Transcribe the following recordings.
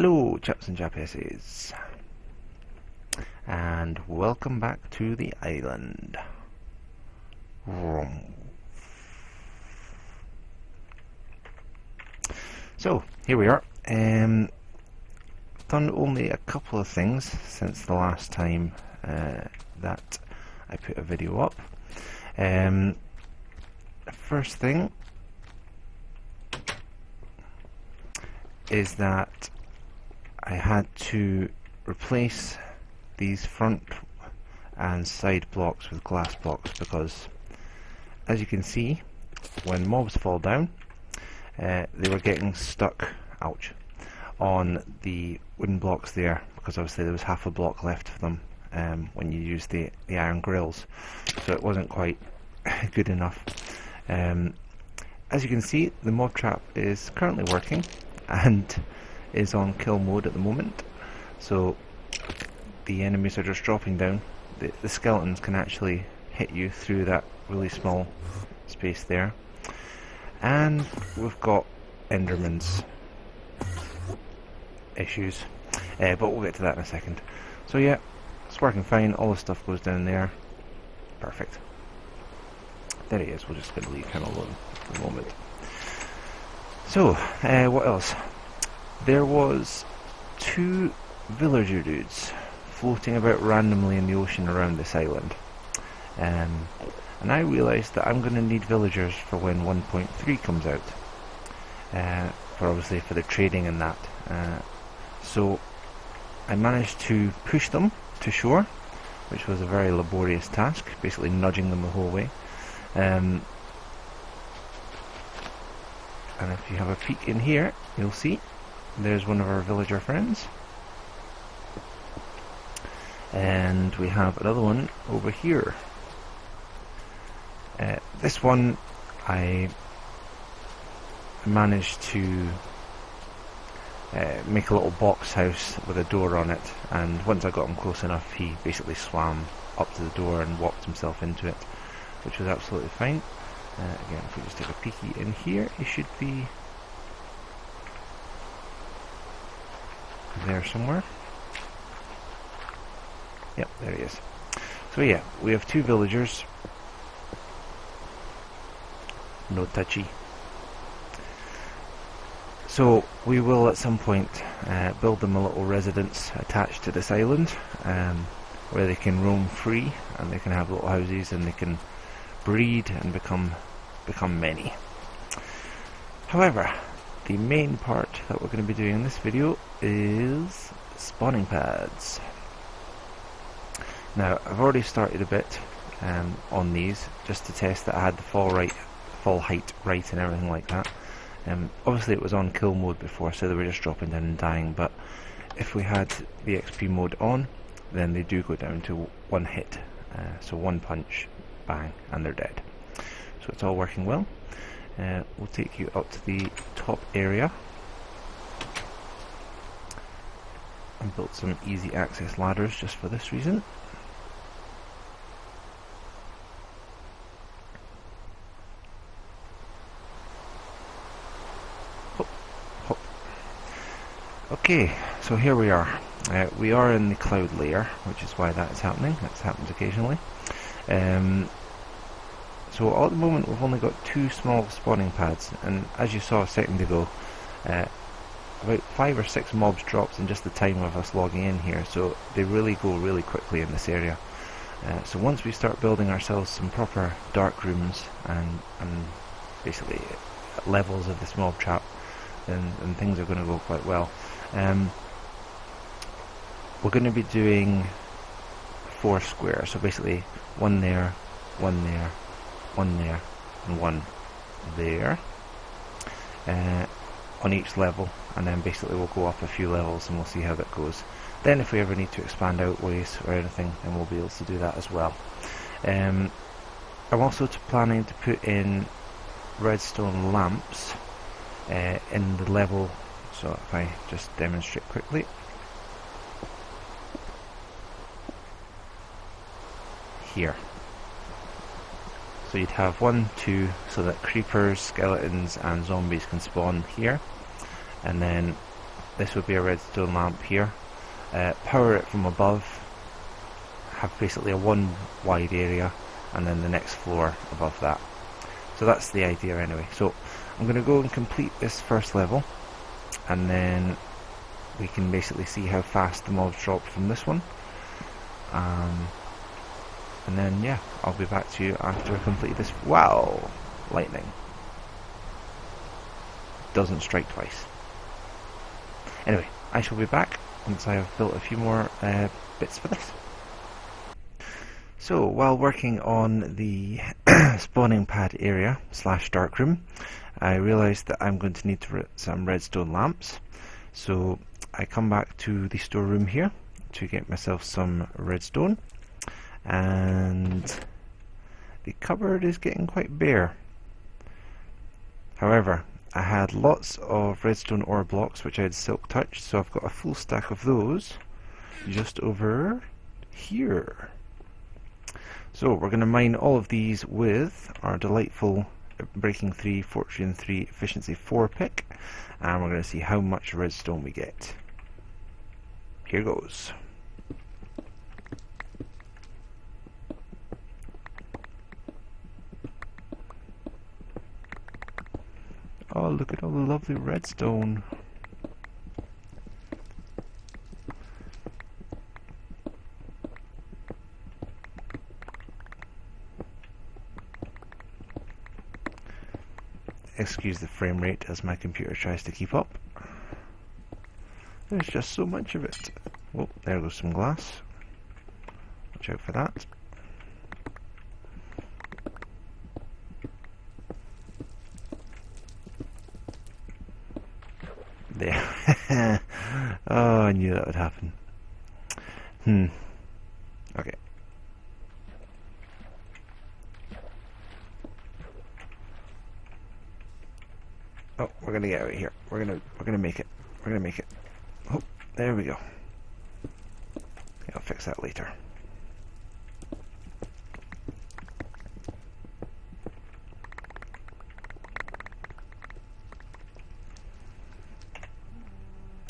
Hello chaps and chapesses, and welcome back to the island. So here we are. Done only a couple of things since the last time that I put a video up. First thing is that I had to replace these front and side blocks with glass blocks because, as you can see, when mobs fall down, they were getting stuck, ouch, on the wooden blocks there, because obviously there was half a block left for them when you use the iron grills, so it wasn't quite good enough. As you can see, the mob trap is currently working and is on kill mode at the moment, so the enemies are just dropping down. The skeletons can actually hit you through that really small space there, and we've got Enderman's issues, but we'll get to that in a second. So yeah, it's working fine. All the stuff goes down there. Perfect. There he is. We're just going to leave him alone for the moment. So what else? There was 2 villager dudes floating about randomly in the ocean around this island, and I realised that I'm going to need villagers for when 1.3 comes out, for obviously for the trading and that. So I managed to push them to shore, which was a very laborious task, basically nudging them the whole way. And if you have a peek in here, you'll see there's one of our villager friends, and we have another one over here. This one I managed to make a little box house with a door on it, and once I got him close enough, he basically swam up to the door and walked himself into it, which was absolutely fine. Again, if we just take a peeky in here, he should be there somewhere. Yep, there he is. So yeah, we have 2 villagers. No touchy. So we will at some point build them a little residence attached to this island, where they can roam free and they can have little houses and they can breed and become many. However, the main part that we're going to be doing in this video is spawning pads. Now, I've already started a bit on these just to test that I had the fall height right and everything like that. Obviously it was on kill mode before, so they were just dropping down and dying, but if we had the XP mode on, then they do go down to 1 hit, so 1 punch, bang, and they're dead. So it's all working well. We'll take you up to the top area and built some easy access ladders just for this reason. Hop, hop. Okay, so here we are. We are in the cloud layer, which is why that is happening. That happens occasionally. So at the moment we've only got 2 small spawning pads, and as you saw a second ago, about 5 or 6 mobs dropped in just the time of us logging in here, so they really go really quickly in this area. So once we start building ourselves some proper dark rooms and basically levels of this mob trap, then things are going to go quite well. We're going to be doing 4 squares, so basically 1 there, 1 there, 1 there, and 1 there, on each level, and then basically we'll go up a few levels and we'll see how that goes. Then if we ever need to expand out ways or anything, then we'll be able to do that as well. I'm also planning to put in redstone lamps in the level, so if I just demonstrate quickly. Here. So you'd have 1, 2, so that creepers, skeletons and zombies can spawn here, and then this would be a redstone lamp here. Power it from above, have basically a one wide area, and then the next floor above that. So that's the idea anyway. So I'm going to go and complete this first level, and then we can basically see how fast the mobs drop from this one. And then yeah, I'll be back to you after I complete this. Wow, lightning doesn't strike twice. Anyway, I shall be back once I have built a few more bits for this. So while working on the spawning pad area / dark room, I realised that I'm going to need some redstone lamps. So I come back to the storeroom here to get myself some redstone, and the cupboard is getting quite bare. However, I had lots of redstone ore blocks which I had silk touched, so I've got a full stack of those just over here. So we're going to mine all of these with our delightful Breaking 3, Fortune 3, Efficiency 4 pick, and we're going to see how much redstone we get. Here goes. Oh, look at all the lovely redstone. Excuse the frame rate as my computer tries to keep up. There's just so much of it. Oh, there goes some glass. Watch out for that. There. Oh, I knew that would happen. Okay. Oh, we're gonna get out of here. We're gonna make it. We're gonna make it. Oh, there we go. I'll fix that later.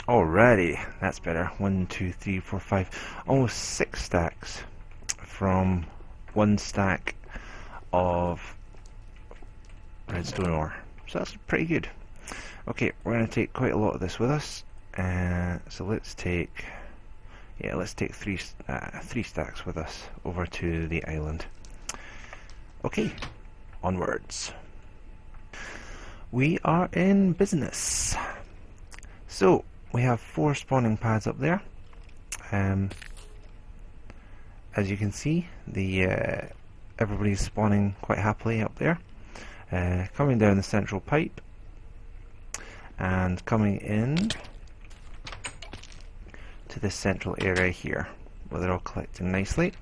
Alrighty, that's better. 1, 2, 3, 4, 5, almost 6 stacks from 1 stack of redstone ore. So that's pretty good. Okay, we're going to take quite a lot of this with us. So let's take, let's take three stacks with us over to the island. Okay, onwards. We are in business. So we have 4 spawning pads up there. As you can see, everybody's spawning quite happily up there. Coming down the central pipe and coming in to this central area here, where they're all collecting nicely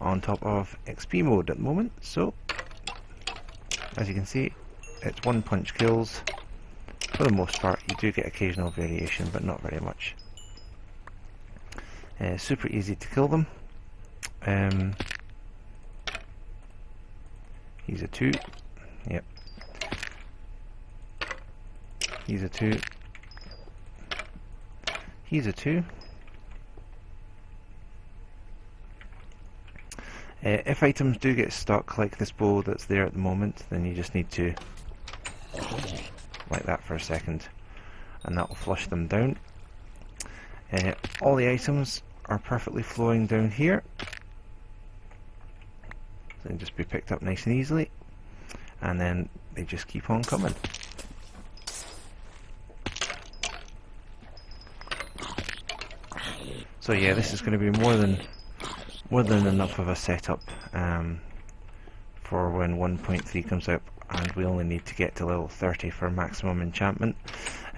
on top of XP mode at the moment. So as you can see, it's 1 punch kills. For the most part, you do get occasional variation, but not very much. Super easy to kill them. He's a 2. Yep. He's a 2. He's a 2. If items do get stuck, like this bow that's there at the moment, then you just need to like that for a second, and that will flush them down. All the items are perfectly flowing down here, so they can just be picked up nice and easily, and then they just keep on coming. So yeah, this is going to be more than enough of a setup for when 1.3 comes out, and we only need to get to level 30 for maximum enchantment.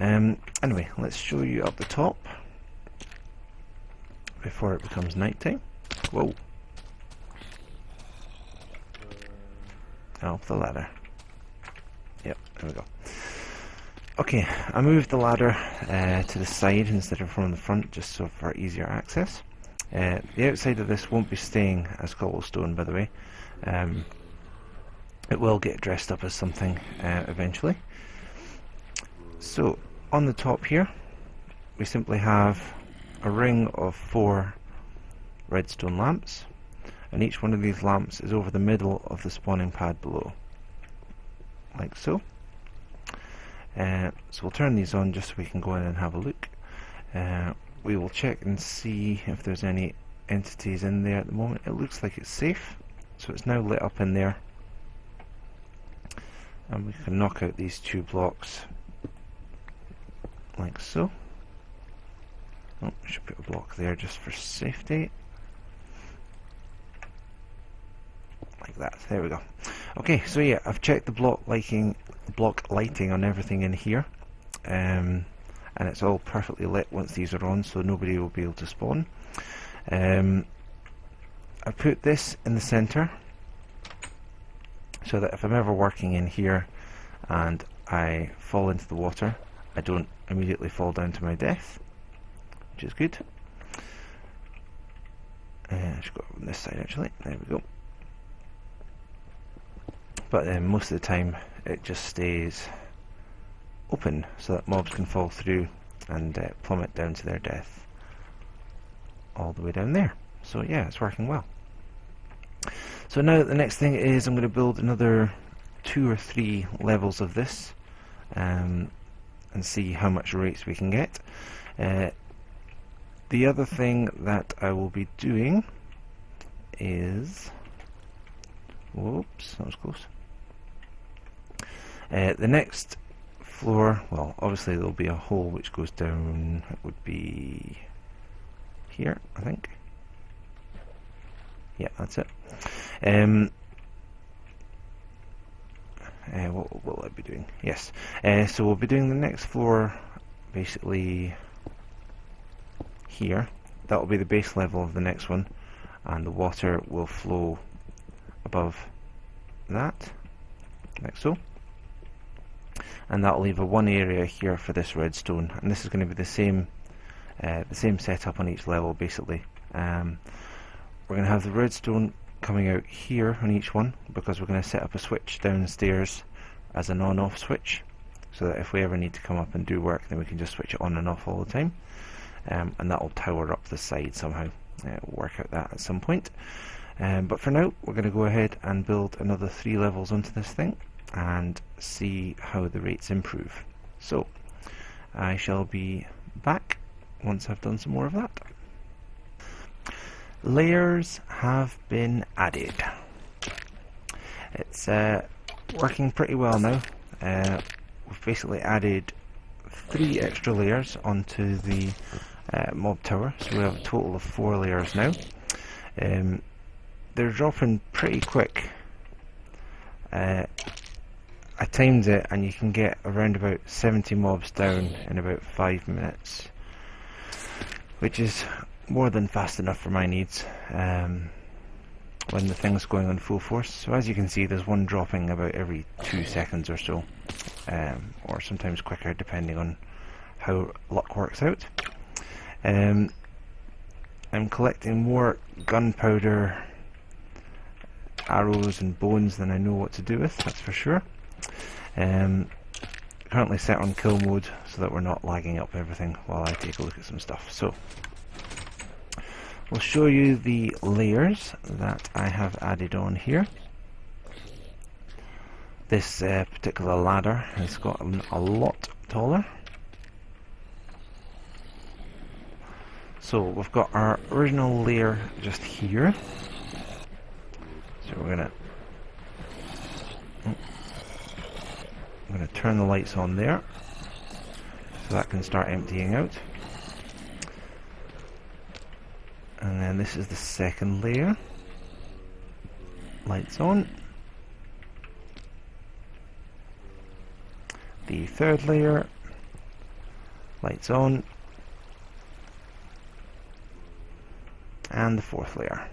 Anyway, let's show you up the top before it becomes nighttime. Whoa. Up the ladder. Yep, there we go. Okay, I moved the ladder to the side instead of from the front, just so for easier access. The outside of this won't be staying as cobblestone, by the way. It will get dressed up as something eventually. So, on the top here, we simply have a ring of 4 redstone lamps, and each one of these lamps is over the middle of the spawning pad below, like so. So we'll turn these on just so we can go in and have a look. We will check and see if there's any entities in there at the moment. It looks like it's safe, so it's now lit up in there, and we can knock out these 2 blocks like so. Oh, I should put a block there just for safety, like that. There we go. Okay, so yeah, I've checked the block lighting on everything in here, and it's all perfectly lit once these are on, so nobody will be able to spawn. I put this in the center so that if I'm ever working in here and I fall into the water, I don't immediately fall down to my death, which is good. I should go on this side actually. There we go. But most of the time it just stays open so that mobs can fall through and plummet down to their death all the way down there. So yeah, it's working well. So now the next thing is I'm going to build another 2 or 3 levels of this, and see how much rates we can get. The other thing that I will be doing is, whoops, that was close. The next floor, well, obviously there'll be a hole which goes down. It would be here, I think. Yeah, that's it. What will I be doing? Yes. So we'll be doing the next floor basically here. That will be the base level of the next one, and the water will flow above that, like so. And that will leave a one area here for this redstone, and this is going to be the same setup on each level basically. We're going to have the redstone coming out here on each one, because we're going to set up a switch downstairs as an on-off switch, so that if we ever need to come up and do work, then we can just switch it on and off all the time. And that will tower up the side somehow. We'll work out that at some point. But for now, we're going to go ahead and build another 3 levels onto this thing and see how the rates improve. So I shall be back once I've done some more of that. Layers have been added. It's working pretty well now. We've basically added 3 extra layers onto the mob tower, so we have a total of 4 layers now. They're dropping pretty quick. I timed it, and you can get around about 70 mobs down in about 5 minutes, which is more than fast enough for my needs when the thing's going on full force. So as you can see, there's one dropping about every 2 seconds or so, or sometimes quicker depending on how luck works out. I'm collecting more gunpowder, arrows and bones than I know what to do with, that's for sure. Currently set on kill mode so that we're not lagging up everything while I take a look at some stuff. So we'll show you the layers that I have added on here. This particular ladder has gotten a lot taller. So we've got our original layer just here. So we're gonna turn the lights on there, so that can start emptying out. And then this is the second layer. Lights on. The third layer. Lights on. And the fourth layer.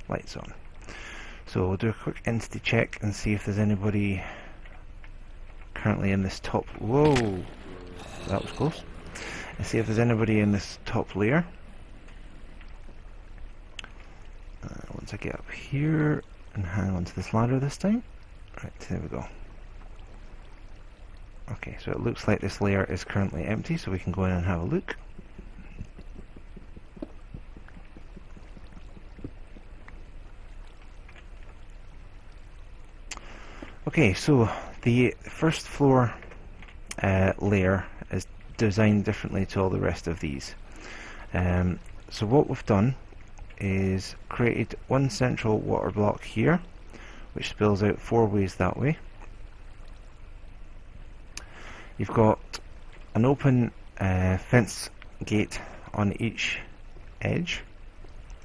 Lights on. So we'll do a quick entity check and see if there's anybody currently in this top. Whoa! That was close. And see if there's anybody in this top layer. Once I get up here and hang on to this ladder this time. Right, there we go. Okay, so it looks like this layer is currently empty, so we can go in and have a look. Okay, so the first floor layer is designed differently to all the rest of these. So what we've done is created one central water block here, which spills out 4 ways that way. You've got an open fence gate on each edge,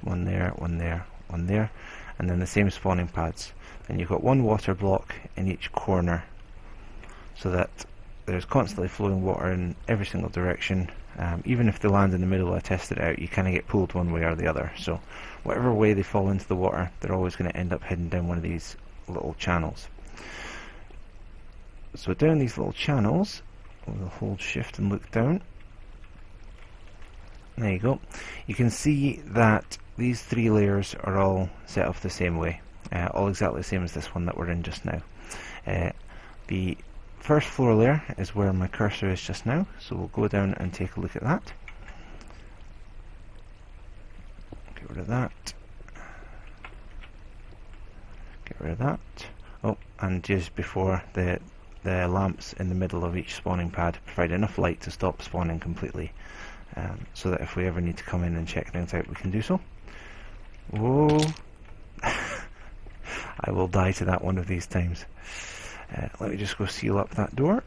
one there, one there, one there, and then the same spawning pads. And you've got one water block in each corner, so that there's constantly flowing water in every single direction. Even if they land in the middle, I tested it out, you kind of get pulled one way or the other. So whatever way they fall into the water, they're always going to end up heading down one of these little channels. So down these little channels, we'll hold shift and look down. There you go. You can see that these 3 layers are all set up the same way, all exactly the same as this one that we're in just now. The first floor layer is where my cursor is just now, so we'll go down and take a look at that. Get rid of that. Get rid of that. Oh, and just before, the lamps in the middle of each spawning pad provide enough light to stop spawning completely, so that if we ever need to come in and check things out, we can do so. Whoa! I will die to that one of these times. Let me just go seal up that door.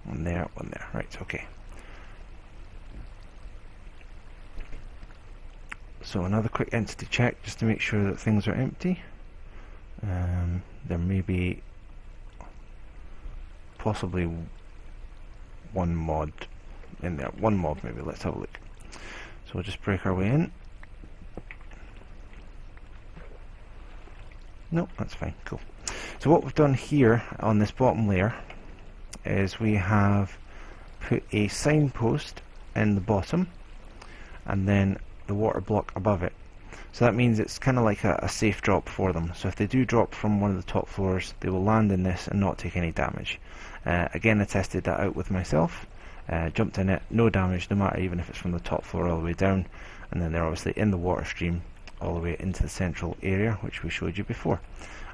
One there, one there. Right, okay. So another quick entity check just to make sure that things are empty. There may be possibly one mod in there. One mob maybe. Let's have a look. So we'll just break our way in. No, that's fine, cool. So what we've done here on this bottom layer is we have put a signpost in the bottom and then the water block above it. So that means it's kind of like a safe drop for them. So if they do drop from one of the top floors, they will land in this and not take any damage. Again, I tested that out with myself. Jumped in it, no damage, no matter even if it's from the top floor all the way down, and then they're obviously in the water stream all the way into the central area, which we showed you before,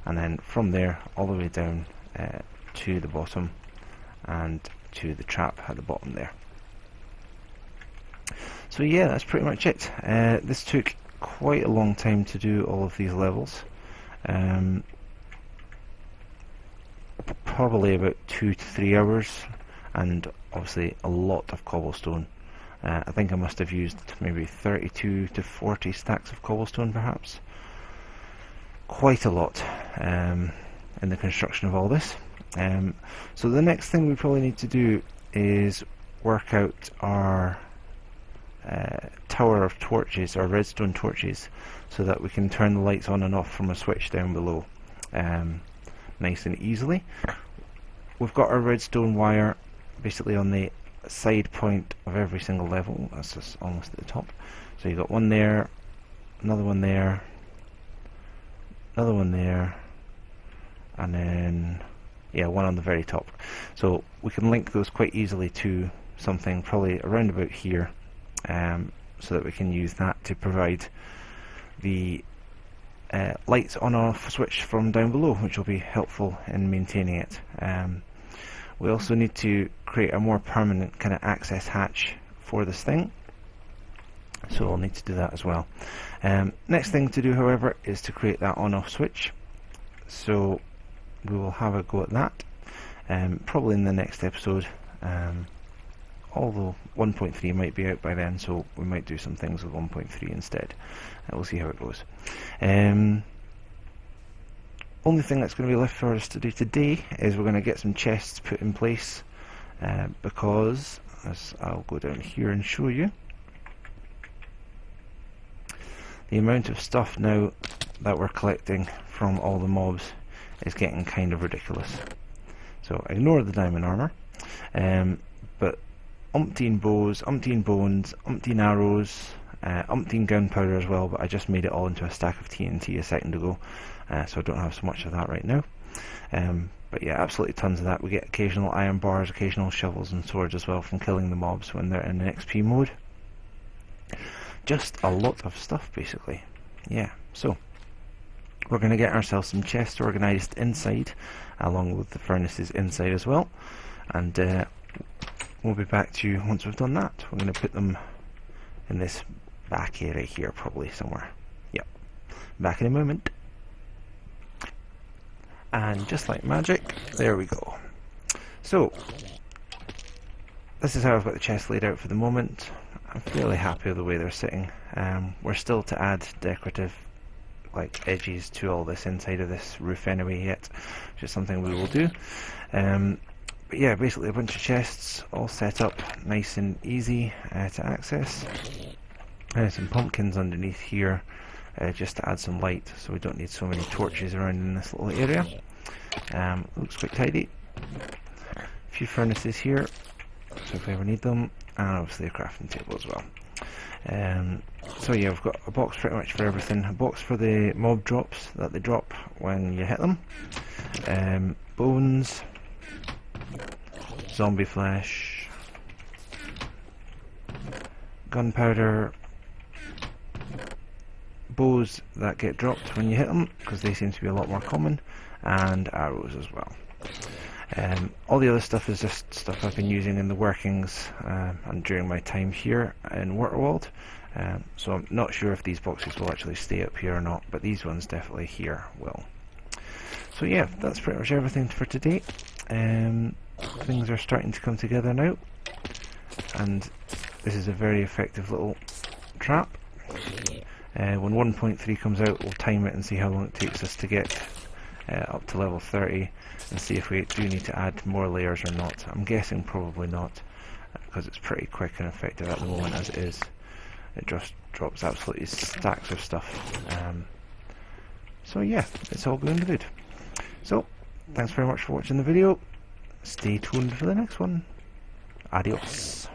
and then from there all the way down to the bottom and to the trap at the bottom there. So yeah, that's pretty much it. This took quite a long time to do all of these levels, probably about 2 to 3 hours, and obviously a lot of cobblestone. I think I must have used maybe 32 to 40 stacks of cobblestone perhaps. Quite a lot in the construction of all this. So the next thing we probably need to do is work out our tower of torches, or redstone torches, so that we can turn the lights on and off from a switch down below nice and easily. We've got our redstone wire basically on the side point of every single level. That's just almost at the top. So you've got one there, another one there, another one there, and then yeah, one on the very top. So we can link those quite easily to something probably around about here, so that we can use that to provide the lights on off switch from down below, which will be helpful in maintaining it. We also need to create a more permanent kind of access hatch for this thing, so we'll need to do that as well. Next thing to do, however, is to create that on-off switch, so we will have a go at that probably in the next episode, although 1.3 might be out by then, so we might do some things with 1.3 instead. We'll see how it goes. Only thing that's going to be left for us to do today is we're going to get some chests put in place, because, as I'll go down here and show you, the amount of stuff now that we're collecting from all the mobs is getting kind of ridiculous. So ignore the diamond armor, but umpteen bows, umpteen bones, umpteen arrows, umpteen gunpowder as well, but I just made it all into a stack of TNT a second ago, so I don't have so much of that right now. But yeah, absolutely tons of that. We get occasional iron bars, occasional shovels and swords as well from killing the mobs when they're in an XP mode. Just a lot of stuff basically. Yeah, so we're going to get ourselves some chests organised inside, along with the furnaces inside as well, and we'll be back to you once we've done that. We're going to put them in this back area here, probably somewhere. Yep, back in a moment. And just like magic, there we go. So this is how I've got the chest laid out for the moment. I'm fairly happy with the way they're sitting. We're still to add decorative like edges to all this inside of this roof anyway yet, which is something we will do. But yeah, basically a bunch of chests all set up nice and easy to access. Some pumpkins underneath here, just to add some light, so we don't need so many torches around in this little area. Looks quite tidy. A few furnaces here, so if we ever need them, and obviously a crafting table as well. So yeah, we've got a box pretty much for everything. A box for the mob drops that they drop when you hit them. Bones, zombie flesh, gunpowder, bows that get dropped when you hit them, because they seem to be a lot more common, and arrows as well. All the other stuff is just stuff I've been using in the workings and during my time here in Waterworld. So I'm not sure if these boxes will actually stay up here or not, but these ones definitely here will. So yeah, that's pretty much everything for today. Things are starting to come together now, and this is a very effective little trap. When 1.3 comes out, we'll time it and see how long it takes us to get up to level 30, and see if we do need to add more layers or not. I'm guessing probably not, because it's pretty quick and effective at the moment as it is. It just drops absolutely stacks of stuff. So yeah, it's all going good. So, thanks very much for watching the video. Stay tuned for the next one. Adios.